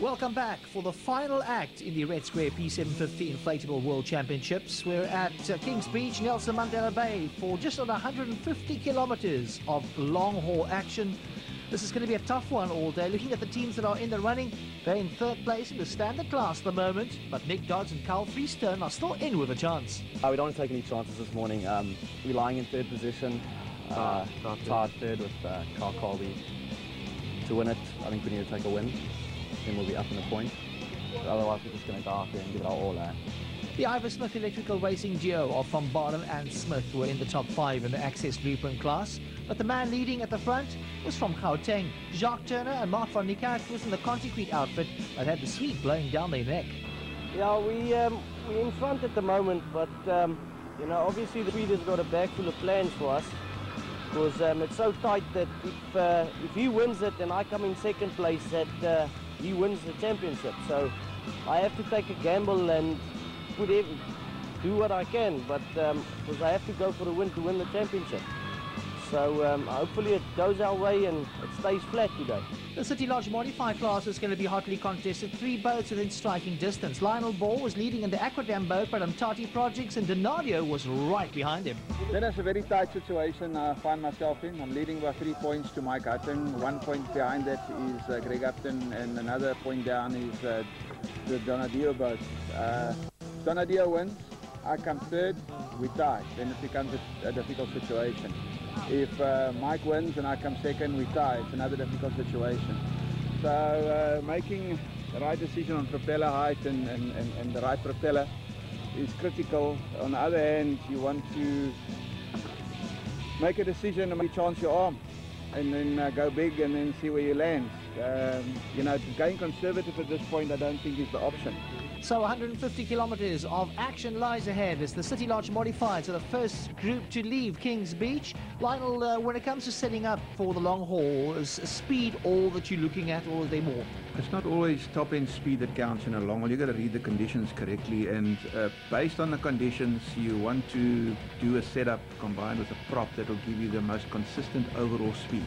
Welcome back for the final act in the Red Square P750 Inflatable World Championships. We're at Kings Beach, Nelson Mandela Bay for just under 150 kilometers of long-haul action. This is going to be a tough one all day. Looking at the teams that are in the running, they're in third place in the standard class at the moment, but Nick Dodds and Carl Freestone are still in with a chance. We don't want to take any chances this morning. We're lying in third position, tied third with Carl Colby. To win it, I think we need to take a win. Then we'll be up in the point. But otherwise, we're just going to go out there and give it our all. The Ivor Smith Electrical Racing duo of Van Baarden and Smith were in the top 5 in the Access Blueprint class, but the man leading at the front was from Gauteng. Jacques Turner and Mark van Niekerk was in the Conticrete outfit that had the sweet blowing down their neck. Yeah, we're in front at the moment, but obviously the leader's got a bag full of plans for us, because it's so tight that if he wins it and I come in second place, that he wins the championship. So I have to take a gamble and do what I can, but because I have to go for the win to win the championship. So hopefully it goes our way and it stays flat today. The City Lodge Modified class is going to be hotly contested. 3 boats within striking distance. Lionel Ball was leading in the Aquadam boat, but Mtati Projects and Donadio was right behind him. Then it's a very tight situation I find myself in. I'm leading by 3 points to Mike Hutton. 1 point behind that is Greg Upton, and another point down is the Donadio boat. Donadio wins, I come third, we tie. Then it becomes a difficult situation. If Mike wins and I come second, we tie. It's another difficult situation. So making the right decision on propeller height and the right propeller is critical. On the other hand, you want to make a decision and chance your arm and then go big and then see where you land. Going conservative at this point I don't think is the option. So 150 kilometers of action lies ahead as the City Lodge Modifieds are the first group to leave Kings Beach. Lionel, when it comes to setting up for the long haul, is speed all that you're looking at, or is there more? It's not always top-end speed that counts in a long haul. You've got to read the conditions correctly, and based on the conditions, you want to do a setup combined with a prop that will give you the most consistent overall speed.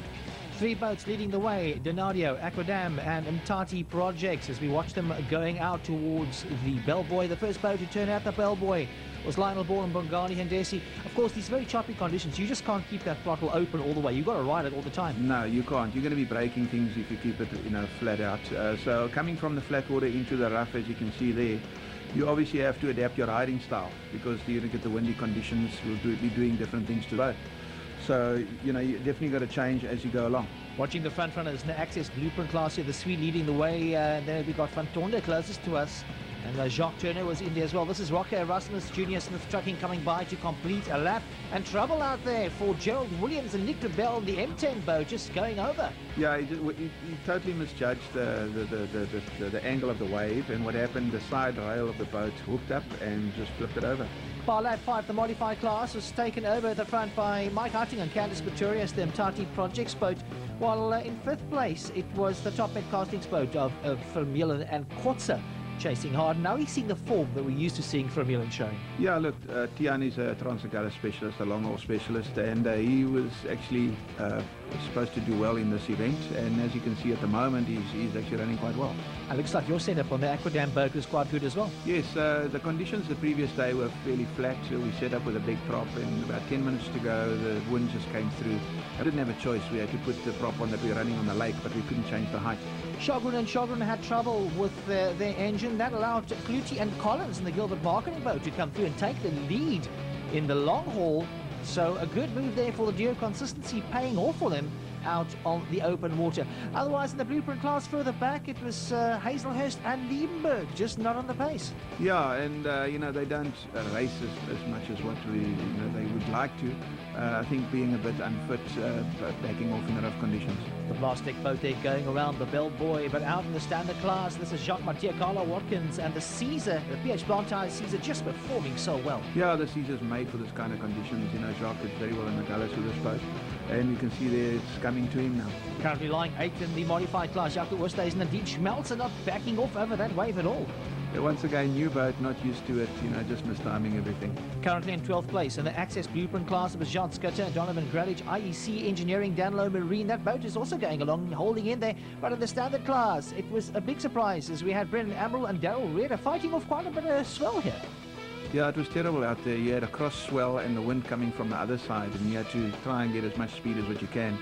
3 boats leading the way, Donadio, Aquadam and Mtati Projects, as we watch them going out towards the bellbuoy. The first boat to turn out the bellbuoy was Lionel Ball and Bongani Hendesi. Of course, these very choppy conditions, you just can't keep that throttle open all the way. You've got to ride it all the time. No, you can't. You're going to be breaking things if you keep it, flat out. So coming from the flat water into the rough, as you can see there, you obviously have to adapt your riding style, because you get the windy conditions will be doing different things to the boat. So, you definitely got to change as you go along. Watching the front runners in the Access Blueprint class here, the Swede leading the way. Then we got Van Tonde closest to us. And Jacques Turner was in there as well. This is Rocky Erasmus, Junior Smith Trucking coming by to complete a lap. And trouble out there for Gerald Williams and Nick DeBell, the M10 boat, just going over. Yeah, he totally misjudged the angle of the wave, and what happened, the side rail of the boat hooked up and just flipped it over. By lap 5, the modified class was taken over at the front by Mike Hutting and Candice Pretorius, the Mtati Projects boat, while in 5th place it was the top-end castings boat of Vermeulen and Kotze chasing hard. Now he's seeing the form that we're used to seeing Vermeulen showing. Yeah, look, Tian is a Transagala specialist, a long-haul specialist, and he was actually supposed to do well in this event, and as you can see at the moment, he's actually running quite well. It looks like your setup on the Aquadam boat was quite good as well. Yes, the conditions the previous day were fairly flat, so we set up with a big prop, and about 10 minutes to go, the wind just came through. I didn't have a choice. We had to put the prop on that we were running on the lake, but we couldn't change the height. Shogun had trouble with their engine. That allowed Clutie and Collins in the Gilbert Marketing boat to come through and take the lead in the long haul. So a good move there for the duo, consistency paying off for them out on the open water. Otherwise, in the Blueprint class further back, it was Hazelhurst and Liebenberg, just not on the pace. Yeah, and they don't race as much as what they would like to. I think being a bit unfit, backing off in the rough conditions. The plastic boat there going around the bellbuoy, but out in the standard class, this is Jacques Mathieu, Carla Watkins, and the Caesar, the PH Blantyre Caesar, just performing so well. Yeah, the Caesar's made for this kind of conditions. Jacques is very well in the colours with this boat, and you can see there it's coming to him now. Currently lying 8th in the modified class. Jacques Oosthuizen and Dean Schmelzer not backing off over that wave at all. Once again, new boat, not used to it, just mistiming everything. Currently in 12th place in the Access Blueprint class of Jean Skutter, Donovan Grallich, IEC Engineering, Danlo Marine. That boat is also going along, holding in there. But in the standard class, it was a big surprise as we had Brendan Amaral and Daryl Reeder fighting off quite a bit of swell here. Yeah, it was terrible out there. You had a cross swell and the wind coming from the other side, and you had to try and get as much speed as what you can.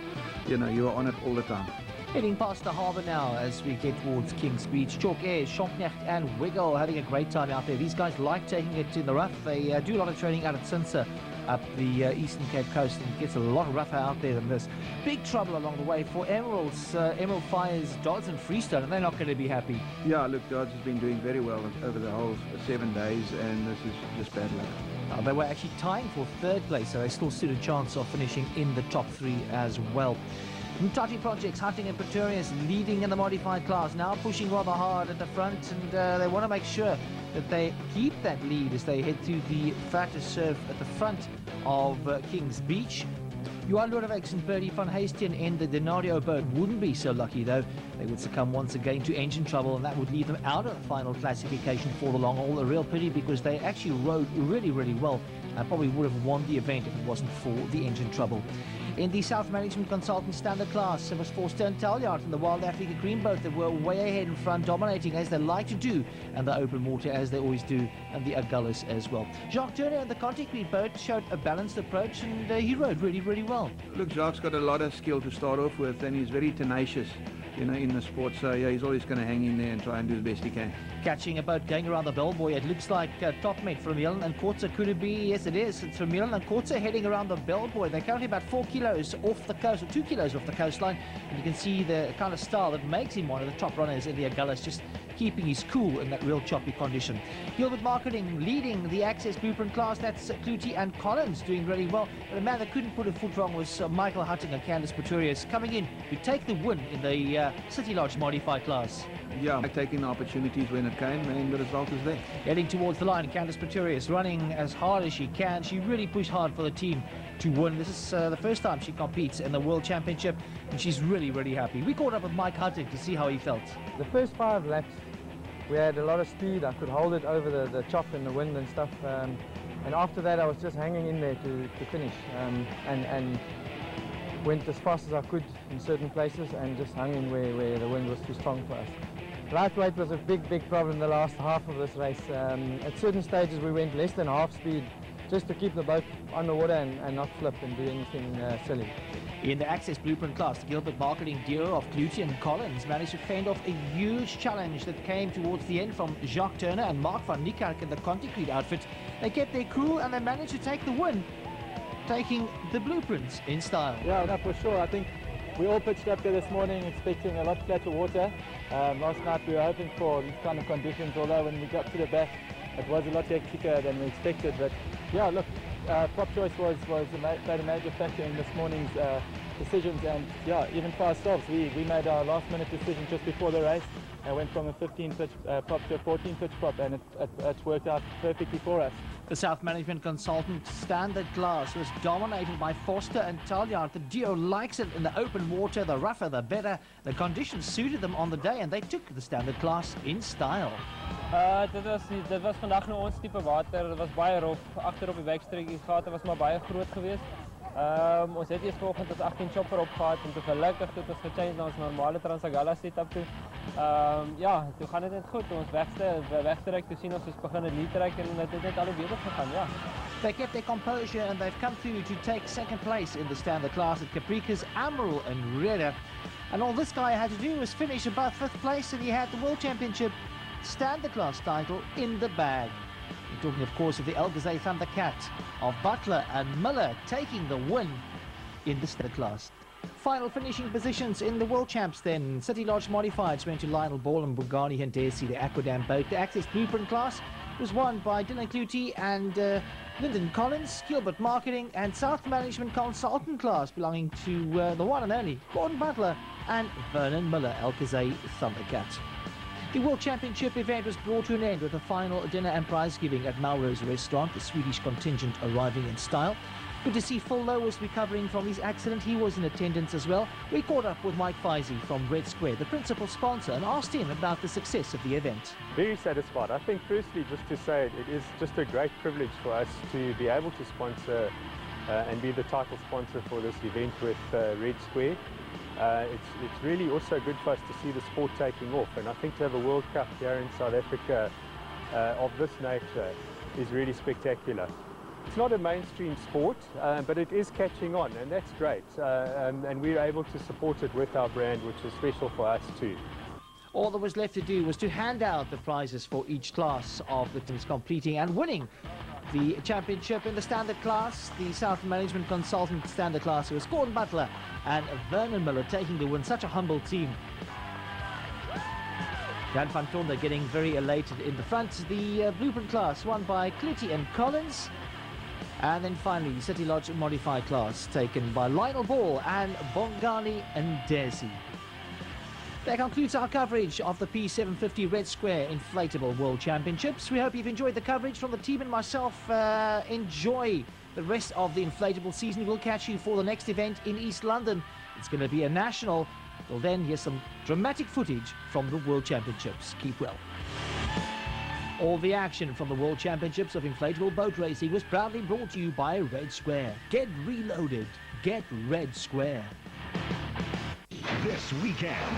You were on it all the time. Heading past the harbour now as we get towards King's Beach. Chalk Air, Schonknecht and Wiggle having a great time out there. These guys like taking it in the rough. They do a lot of training out at Sinsa up the Eastern Cape Coast, and it gets a lot rougher out there than this. Big trouble along the way for Emeralds. Emerald fires Dodds and Freestone, and they're not going to be happy. Yeah, look, Dodds has been doing very well over the whole 7 days, and this is just bad luck. They were actually tying for 3rd place, so they still stood a chance of finishing in the top 3 as well. Mtati Projects, Hunting and Pretorius leading in the modified class, now pushing rather hard at the front, and they want to make sure that they keep that lead as they head through the fatter surf at the front of King's Beach. Johan Lodewijks and Bertie van Heesten in the Denario boat wouldn't be so lucky though. They would succumb once again to engine trouble, and that would leave them out of the final classification for the long haul. A real pity, because they actually rode really, really well and probably would have won the event if it wasn't for the engine trouble. In the South Management Consultant Standard class, it was for Stern Talyard in the Wild Africa Green boat. They were way ahead in front, dominating as they like to do, and the open water as they always do, and the Agulhas as well. Jacques Turner in the Conti Green boat showed a balanced approach, and he rode really, really well. Look, Jacques got a lot of skill to start off with, and he's very tenacious, in the sport. So yeah, he's always going to hang in there and try and do the best he can. Catching a boat going around the bellbuoy, it looks like top mate from Milan and Kortze. Could it be? Yes, it is. It's from Milan and Kortze heading around the bellbuoy. They're currently about 4 kilos off the coast, or 2 kilos off the coastline, and you can see the kind of style that makes him one of the top runners in the Agulhas, just keeping his cool in that real choppy condition. Gilbert Marketing leading the Access Blueprint class. That's Clutie and Collins doing really well. But the man that couldn't put a foot wrong was Michael Hutting and Candice Pretorius, coming in to take the win in the City Lodge modified class. Yeah, taking the opportunities when it came, and the result is there. Heading towards the line, Candice Pretorius running as hard as she can. She really pushed hard for the team to win. This is the first time she competes in the World Championship, and she's really, really happy. We caught up with Mike Hutting to see how he felt. The first 5 laps, we had a lot of speed. I could hold it over the chop and the wind and stuff. And after that, I was just hanging in there to finish, and went as fast as I could in certain places, and just hung in where the wind was too strong for us. Lightweight was a big problem the last half of this race. At certain stages we went less than half speed just to keep the boat on the water and not flip and do anything silly. In the Access Blueprint class, the Gilbert Marketing duo of Clutie and Collins managed to fend off a huge challenge that came towards the end from Jacques Turner and Mark van Niekerk in the Conti-Creed outfit. They kept their cool and they managed to take the win, taking the blueprints in style. Yeah, no, for sure. I think we all pitched up there this morning expecting a lot flatter water. Last night we were hoping for these kind of conditions, although when we got to the back it was a lot hecticer than we expected. But yeah, look, prop choice played a major factor in this morning's decisions, and yeah, even for ourselves, we made our last minute decision just before the race and went from a 15 pitch prop to a 14 pitch prop, and it's worked out perfectly for us. The South Management Consultant Standard class was dominated by Forster and Talyard. The duo likes it in the open water, the rougher the better. The conditions suited them on the day, and they took the Standard class in style. Dit was vandag nou ons type water. Dit was baie rof. Agter op die wegstreekie gate was maar baie groot geweest. Ons het eers vanoggend ons 18 chopper opgehad en toe gelukkig het ons gechange na ons normale Transagala setup toe. Ja, toe gaan dit net goed. Ons wegtrek, toe sien ons begin het lead trek en dit het net al hoe beter gegaan, ja. They kept their composure and they've come through to take second place in the Standard class at Caprica's, Amaral and Reeder. And all this guy had to do was finish above 5th place, and he had the World Championship Standard class title in the bag. We're talking, of course, of the Elgazay Thundercat of Butler and Miller taking the win in the Standard class. Final finishing positions in the World Champs then. City Lodge Modifieds went to Lionel Ball and Bugani Hendesi, the Aquadam boat. The Access Blueprint class was won by Dylan Clutie and Lyndon Collins. Gilbert Marketing and South Management Consultant class belonging to the one and only Gordon Butler and Vernon Miller, Elgazay Thundercat. The World Championship event was brought to an end with a final dinner and prize giving at Melrose Restaurant, the Swedish contingent arriving in style. Good to see Phil Lowe was recovering from his accident. He was in attendance as well. We caught up with Mike Feisey from Red Square, the principal sponsor, and asked him about the success of the event. Very satisfied. I think firstly, just to say it is just a great privilege for us to be able to sponsor and be the title sponsor for this event with Red Square. It's really also good for us to see the sport taking off, and I think to have a World Cup here in South Africa of this nature is really spectacular. It's not a mainstream sport, but it is catching on, and that's great. And we're able to support it with our brand, which is special for us too. All that was left to do was to hand out the prizes for each class of the teams completing and winning the championship in the standard class. The South Management Consultant standard class was Gordon Butler and Vernon Miller taking the win. Such a humble team. Jan van Tonder getting very elated in the front. The blueprint class won by Clitty and Collins. And then finally, City Lodge modified class taken by Lionel Ball and Bongani and Desi. That concludes our coverage of the P750 Red Square Inflatable World Championships. We hope you've enjoyed the coverage from the team and myself. Enjoy the rest of the inflatable season. We'll catch you for the next event in East London. It's going to be a national. Till then, here's some dramatic footage from the World Championships. Keep well. All the action from the World Championships of Inflatable Boat Racing was proudly brought to you by Red Square. Get reloaded. Get Red Square. This weekend.